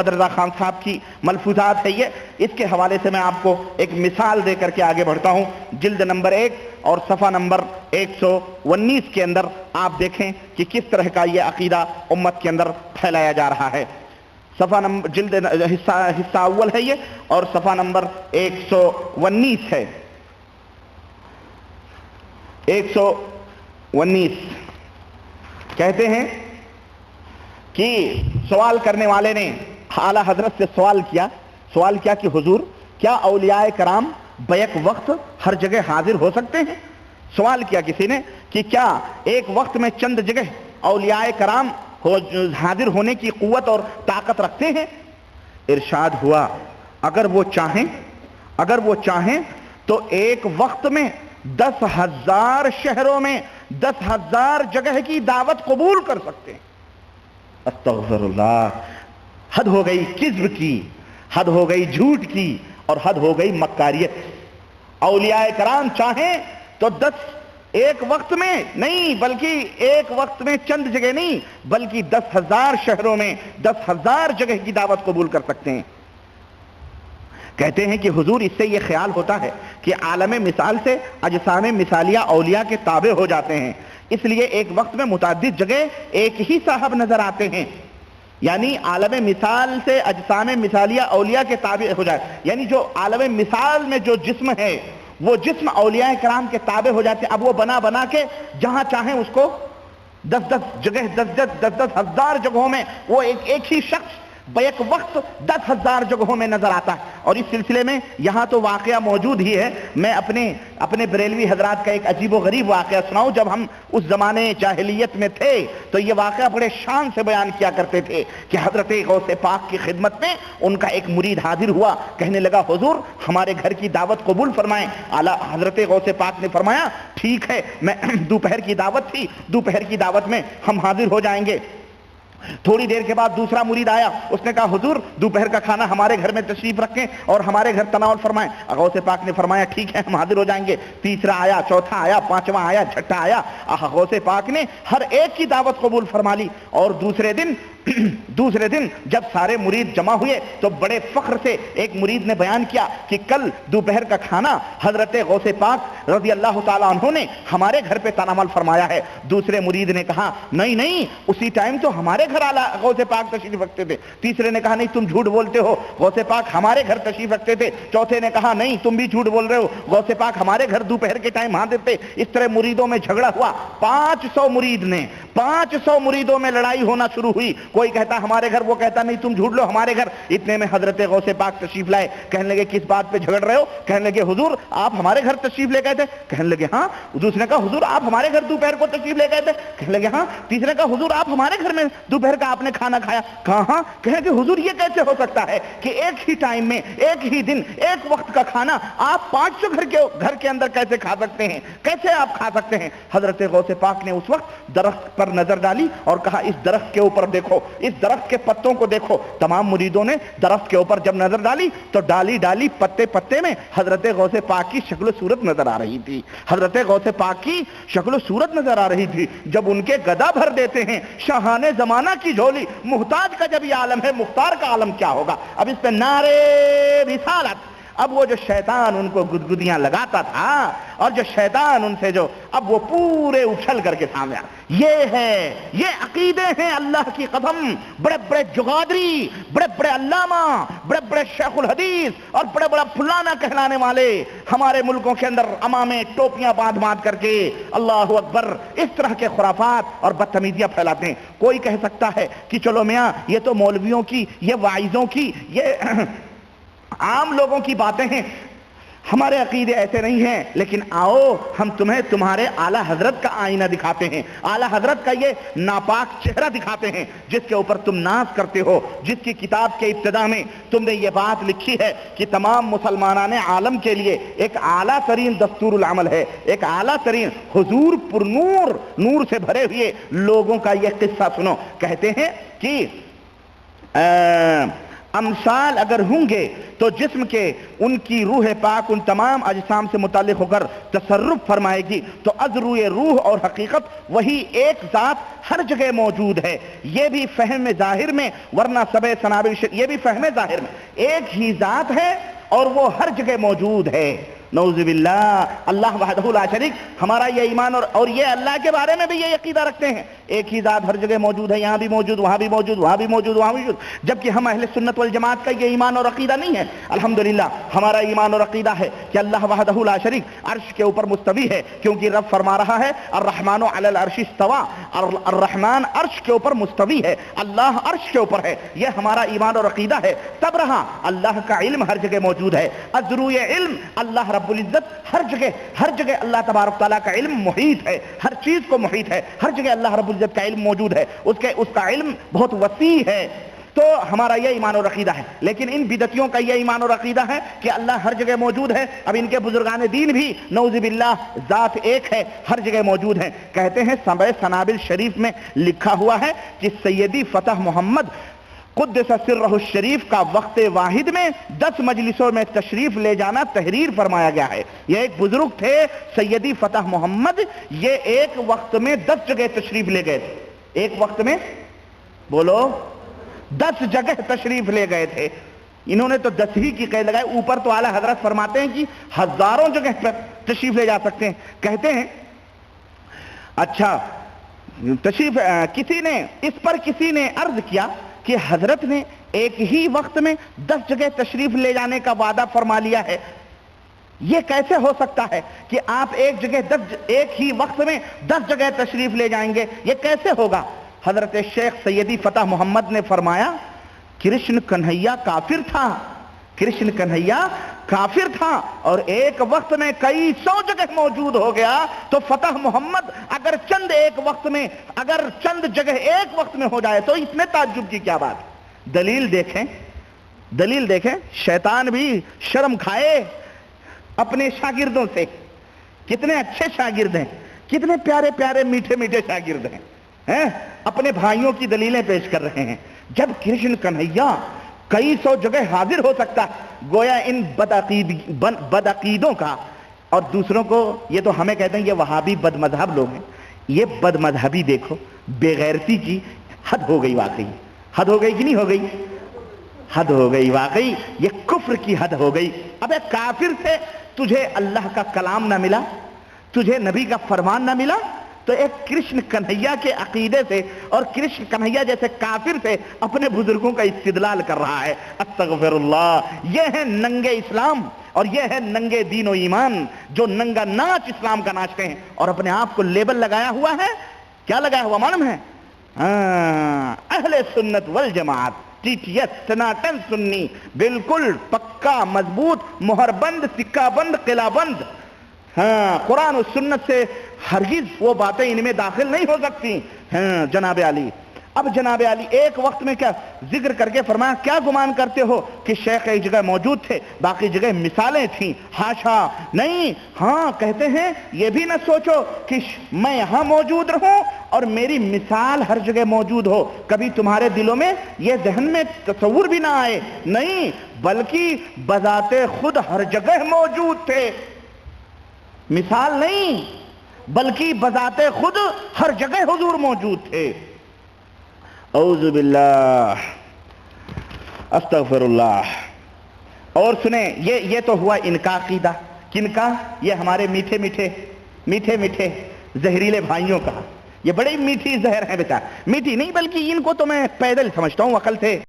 رضا خان صاحب کی ملفوظات ہے یہ، اس کے حوالے سے میں آپ کو ایک مثال دے کر کے آگے بڑھتا ہوں۔ جلد نمبر 1 اور صفحہ نمبر 119 کے اندر آپ دیکھیں کہ کس طرح کا یہ عقیدہ امت کے اندر پھیلایا جا رہا ہے۔ صفحہ نمبر جلد حصہ اول ہے یہ، اور صفحہ نمبر 119 ہے۔ 119 کہتے ہیں کہ سوال کرنے والے نے اعلیٰ حضرت سے سوال کیا کہ حضور کیا اولیاء کرام بیک وقت ہر جگہ حاضر ہو سکتے ہیں؟ سوال کیا کسی نے کہ کیا ایک وقت میں چند جگہ اولیاء کرام حاضر ہونے کی قوت اور طاقت رکھتے ہیں؟ ارشاد ہوا اگر وہ چاہیں تو ایک وقت میں 10,000 شہروں میں 10,000 جگہ کی دعوت قبول کر سکتے ہیں۔ استغفر اللہ، حد ہو گئی کذب کی، حد ہو گئی جھوٹ کی، اور حد ہو گئی مکاریت۔ اولیاء کرام چاہیں تو ایک وقت میں نہیں، بلکہ ایک وقت میں چند جگہ نہیں، بلکہ 10,000 شہروں میں 10,000 جگہ کی دعوت قبول کر سکتے ہیں۔ کہتے ہیں کہ حضور اس سے یہ خیال ہوتا ہے کہ عالم مثال سے اجسام مثالیہ اولیاء کے تابع ہو جاتے ہیں، اس لیے ایک وقت میں متعدد جگہ ایک ہی صاحب نظر آتے ہیں، یعنی عالم مثال سے اجسام مثالیہ اولیاء کے تابع ہو جائے، یعنی جو عالم مثال میں جو جسم ہے وہ جسم اولیاء کرام کے تابع ہو جاتے ہیں۔ اب وہ بنا کے جہاں چاہیں اس کو 10 جگہ 10 ہزار جگہوں میں وہ ایک ہی شخص بیک وقت 10,000 جگہوں میں نظر آتا ہے۔ اور اس سلسلے میں یہاں تو واقعہ موجود ہی ہے، میں اپنے بریلوی حضرات کا ایک عجیب و غریب واقعہ سناؤں۔ جب ہم اس زمانے جاہلیت میں تھے تو یہ واقعہ بڑے شان سے بیان کیا کرتے تھے کہ حضرت غوث پاک کی خدمت میں ان کا ایک مرید حاضر ہوا، کہنے لگا حضور ہمارے گھر کی دعوت قبول فرمائیں۔ اعلیٰ حضرت غوث پاک نے فرمایا ٹھیک ہے، میں دوپہر کی دعوت تھی، دوپہر کی دعوت میں ہم حاضر ہو جائیں گے۔ تھوڑی دیر کے بعد دوسرا مرید آیا، اس نے کہا حضور دوپہر کا کھانا ہمارے گھر میں تشریف رکھیں اور ہمارے گھر تناول فرمائیں۔ غوث پاک نے فرمایا ٹھیک ہے ہم حاضر ہو جائیں گے۔ تیسرا آیا، چوتھا آیا، پانچواں آیا، چھٹا آیا، غوث پاک نے ہر ایک کی دعوت قبول فرما لی۔ اور دوسرے دن جب سارے مرید جمع ہوئے تو بڑے فخر سے ایک مرید نے بیان کیا کہ کل دوپہر کا کھانا حضرت غوث پاک رضی اللہ تعالیٰ عنہ نے ہمارے گھر پہ تناول فرمایا ہے۔ دوسرے مرید نے کہا نہیں اسی ٹائم تو ہمارے گھر غوث پاک تشریف رکھتے تھے۔ تیسرے نے کہا نہیں تم جھوٹ بولتے ہو، غوث پاک ہمارے گھر تشریف رکھتے تھے۔ چوتھے نے کہا نہیں تم بھی جھوٹ بول رہے ہو، غوث پاک ہمارے گھر دوپہر کے ٹائم حاضر تھے۔ اس طرح مریدوں میں جھگڑا ہوا، 500 مریدوں میں لڑائی ہونا شروع ہوئی۔ کوئی کہتا ہمارے گھر، وہ کہتا نہیں تم جھوٹ لو ہمارے گھر۔ اتنے میں حضرت غوث پاک تشریف لائے، کہنے لگے کس بات پہ جھگڑ رہے ہو؟ کہنے لگے حضور آپ ہمارے گھر تشریف لے گئے تھے۔ کہنے لگے ہاں۔ دوسرے نے کہا حضور آپ ہمارے گھر دوپہر کو تشریف لے گئے تھے۔ کہنے لگے ہاں۔ تیسرے نے کہا حضور آپ ہمارے گھر میں دوپہر کا آپ نے کھانا کھایا۔ کہا ہاں۔ کہنے کہ حضور یہ کیسے ہو سکتا ہے کہ ایک ہی ٹائم میں ایک ہی دن ایک وقت کا کھانا آپ 500 گھر کے اندر کیسے کھا سکتے ہیں؟ کیسے آپ کھا سکتے ہیں؟ حضرت غوث پاک نے اس وقت درخت پر نظر ڈالی اور کہا اس درخت کے اوپر دیکھو، اس درخت کے پتوں کو دیکھو۔ تمام مریدوں نے درخت کے اوپر جب نظر ڈالی تو ڈالی پتے میں حضرت غوث پاک کی شکل و صورت نظر آ رہی تھی۔ حضرت غوث پاک کی شکل و صورت نظر آ رہی تھی۔ جب ان کے گدا بھر دیتے ہیں شاہان زمانہ کی جھولی، محتاج کا جب یہ عالم ہے مختار کا عالم کیا ہوگا؟ اب اس پہ نعرے رسالت۔ اب وہ جو شیطان ان کو گدگدیاں لگاتا تھا اور جو شیطان ان سے اب وہ پورے اچھل کر کے سامنے آ، یہ عقیدے ہیں اللہ کی قسم۔ بڑے بڑے جگادری، بڑے علامہ، بڑے شیخ الحدیث اور بڑا فلانا کہلانے والے ہمارے ملکوں کے اندر عمامے ٹوپیاں باندھ کر کے اللہ اکبر اس طرح کے خرافات اور بدتمیزیاں پھیلاتے ہیں۔ کوئی کہہ سکتا ہے کہ چلو میاں یہ تو مولویوں کی، یہ واعظوں کی، یہ عام لوگوں کی باتیں ہیں، ہمارے عقیدے ایسے نہیں ہیں۔ لیکن آؤ ہم تمہیں تمہارے اعلیٰ حضرت کا آئینہ دکھاتے ہیں، اعلیٰ حضرت کا یہ ناپاک چہرہ دکھاتے ہیں جس کے اوپر تم ناز کرتے ہو، جس کی کتاب کے ابتدا میں تم نے یہ بات لکھی ہے کہ تمام مسلمانان عالم کے لیے ایک اعلیٰ ترین دستور العمل ہے، ایک اعلیٰ ترین حضور پر نور سے بھرے ہوئے لوگوں کا یہ قصہ سنو۔ کہتے ہیں کہ امثال اگر ہوں گے تو جسم کے ان کی روح پاک ان تمام اجسام سے متعلق ہو کر تصرف فرمائے گی، تو از روئے روح اور حقیقت وہی ایک ذات ہر جگہ موجود ہے۔ یہ بھی فہم ظاہر میں، ورنہ سبع سنابل یہ بھی فہم ظاہر میں ایک ہی ذات ہے اور وہ ہر جگہ موجود ہے۔ نعوذ باللہ، اللہ وحدہ لا شریک، ہمارا یہ ایمان اور یہ اللہ کے بارے میں بھی یہ عقیدہ رکھتے ہیں، ایک ہی ذات ہر جگہ موجود ہے، یہاں بھی موجود، وہاں بھی موجود، وہاں بھی موجود، وہاں بھی موجود، جبکہ ہم اہل سنت والجماعت کا یہ ایمان اور عقیدہ نہیں ہے۔ الحمدللہ ہمارا ایمان اور عقیدہ ہے کہ اللہ وحدہ لا شریک عرش کے اوپر مستوی ہے، کیونکہ رب فرما رہا ہے الرحمن علی العرش استوى، الرحمن عرش کے اوپر مستوی ہے، اللہ عرش کے اوپر ہے، یہ ہمارا ایمان اور عقیدہ ہے۔ تب رہا اللہ کا علم ہر جگہ موجود ہے، ازروی علم، اللہ رب العزت ہر جگہ اللہ تبارک تعالیٰ کا علم محیط ہے، ہر چیز کو محیط ہے، ہر جگہ اللہ رب العزت کا علم موجود ہے، اس کا علم بہت وسیع ہے۔ تو ہمارا یہ ایمان اور عقیدہ ہے، لیکن ان بدعتیوں کا یہ ایمان اور عقیدہ ہے کہ اللہ ہر جگہ موجود ہے۔ اب ان کے بزرگان دین بھی نعوذ باللہ ذات ایک ہے، ہر جگہ موجود ہے۔ کہتے ہیں سبع سنابل شریف میں لکھا ہوا ہے کہ سیدی فتح محمد قدس سرہ الشریف کا وقت واحد میں 10 مجلسوں میں تشریف لے جانا تحریر فرمایا گیا ہے۔ یہ ایک بزرگ تھے سیدی فتح محمد، یہ ایک وقت میں 10 جگہ تشریف لے گئے تھے، ایک وقت میں بولو 10 جگہ تشریف لے گئے تھے۔ انہوں نے تو 10 ہی کی قید لگائی، اوپر تو اعلیٰ حضرت فرماتے ہیں کہ ہزاروں جگہ پر تشریف لے جا سکتے ہیں۔ کہتے ہیں اچھا تشریف کسی نے عرض کیا کہ حضرت نے ایک ہی وقت میں 10 جگہ تشریف لے جانے کا وعدہ فرما لیا ہے، یہ کیسے ہو سکتا ہے کہ آپ ایک ہی وقت میں 10 جگہ تشریف لے جائیں گے، یہ کیسے ہوگا؟ حضرت شیخ سیدی فتح محمد نے فرمایا کرشن کنہیا کافر تھا اور ایک وقت میں کئی 100 جگہ موجود ہو گیا، تو فتح محمد اگر چند جگہ ایک وقت میں ہو جائے تو اس میں تعجب کی کیا بات؟ دلیل دیکھیں، شیطان بھی شرم کھائے اپنے شاگردوں سے، کتنے اچھے شاگرد ہیں، کتنے پیارے پیارے میٹھے میٹھے شاگرد ہیں، اپنے بھائیوں کی دلیلیں پیش کر رہے ہیں۔ جب کرشن کنہیا کئی 100 جگہ حاضر ہو سکتا ہے، گویا ان بدعقیدوں کا اور دوسروں کو، یہ تو ہمیں کہتے ہیں یہ وہابی بد مذہب لوگ ہیں، یہ بد مذہبی دیکھو، بے غیرتی کی حد ہو گئی، واقعی حد ہو گئی کہ نہیں ہو گئی؟ حد ہو گئی واقعی، یہ کفر کی حد ہو گئی۔ اب ایک کافر سے تجھے اللہ کا کلام نہ ملا، تجھے نبی کا فرمان نہ ملا، تو ایک کرشن کنہیا کے عقیدے سے اور کرشن کنہیا جیسے کافر سے اپنے بزرگوں کا استدلال کر رہا ہے۔ استغفر اللہ، یہ ہے ننگے اسلام اور یہ ہے ننگے دین و ایمان، جو ننگا ناچ اسلام کا ناچتے ہیں اور اپنے آپ کو لیبل لگایا ہوا ہے۔ کیا لگایا ہوا معلوم ہے؟ اہل سنت والجماعت، TTS سناتن سنی، بالکل پکا مضبوط مہر بند سکہ بند قلعہ بند۔ قرآن و سنت سے ہرگز وہ باتیں ان میں داخل نہیں ہو سکتی۔ جناب علی، اب جناب علی ایک وقت میں کیا ذکر کر کے فرمایا کیا گمان کرتے ہو کہ شیخ ایک جگہ موجود تھے باقی جگہ مثالیں تھیں؟ ہاشا نہیں، ہاں کہتے ہیں یہ بھی نہ سوچو کہ میں یہاں موجود رہوں اور میری مثال ہر جگہ موجود ہو، کبھی تمہارے دلوں میں یہ ذہن میں تصور بھی نہ آئے، نہیں بلکہ بذات خود ہر جگہ موجود تھے، مثال نہیں بلکہ بذات خود ہر جگہ حضور موجود تھے۔ اعوذ باللہ، استغفر اللہ۔ اور سنیں، یہ تو ہوا ان کا عقیدہ، کن کا؟ یہ ہمارے میٹھے میٹھے زہریلے بھائیوں کا، یہ بڑی میٹھی زہر ہے بیٹا، میٹھی نہیں بلکہ ان کو تو میں پیدل سمجھتا ہوں، عقل سے